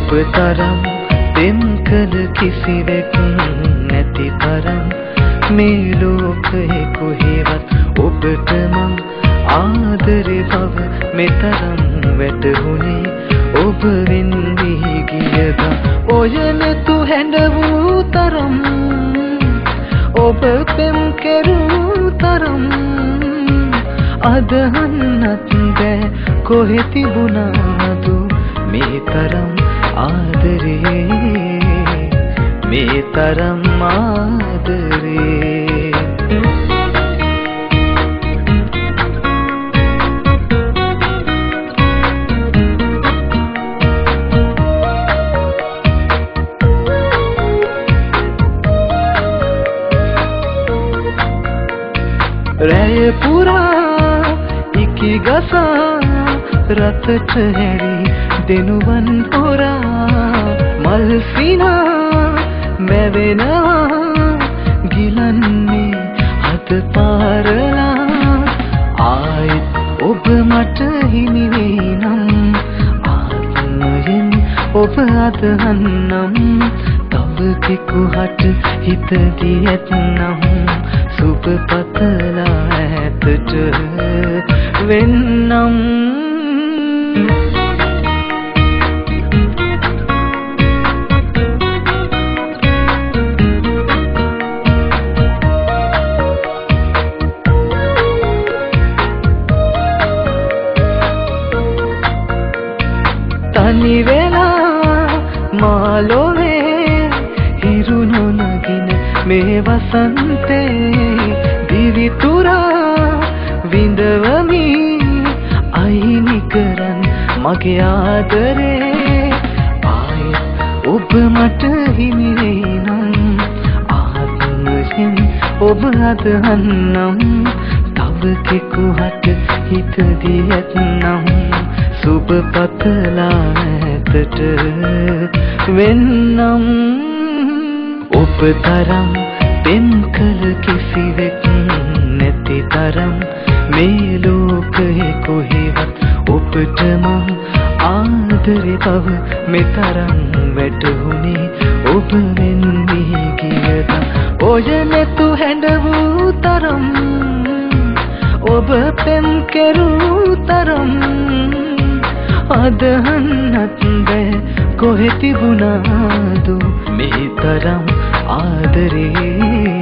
ඔබ තරම් දෙම් කළ කිසිවෙක් නැති තරම් මේ ලෝකයේ කොහෙවත් ඔබට මං ආදරේ බව මෙතරම් වැටහුණේ ඔබ වෙන් වී ගියදා ඔය නැතු හැඬ වූ තරම් ඔබ පෙම් කෙරූ තරම් අදහන්නත් බෑ කොහෙ තිබුණාද මේ තරම් ආදරේ මේ තරම් ආදරේ රැය පුරා ඉකි ගසා රතට හැරි දෙනුවන් හොරා මල් සිනා මැවෙනවා ගිලන්නේ අත පාරලා ආයෙත් ඔබ මට හිමි වෙයි නම් ආත්මයෙන් ඔබ අදහන්නම් තව කෙකුහට හිත දී ඇත්නම් සුබ පතලා ඇතට වෙන්නම් තනි වෙලා මාලොවේ හිරු නොනගින මේ වසන්තේ දිවි තුරා විඳවමි අයිනි කරන් මගේ ආදරේ ආයෙත් ඔබ මට හිමි වෙයි නම් ආත්මයෙන් ඔබ අදහන්නම් තව කෙකුහට හිත දී ඇත්නම් සුබ පතලා ඇතට වෙන්නම් ඔබ තරම් පෙම් කළ කිසිවෙක් නැති තරම් මේ ලෝකයේ කොහෙවත් ඔබට මං ආදරේ බව මෙතරම් වැටහුණේ ඔබ වෙන් වී ගියදා ඔය නැතු හැඬ වූ තරම් ඔබ පෙම් කෙරූ තරම් අදහන්නත් බෑ කොහෙ තිබුණාද මේ තරම් ආදරේ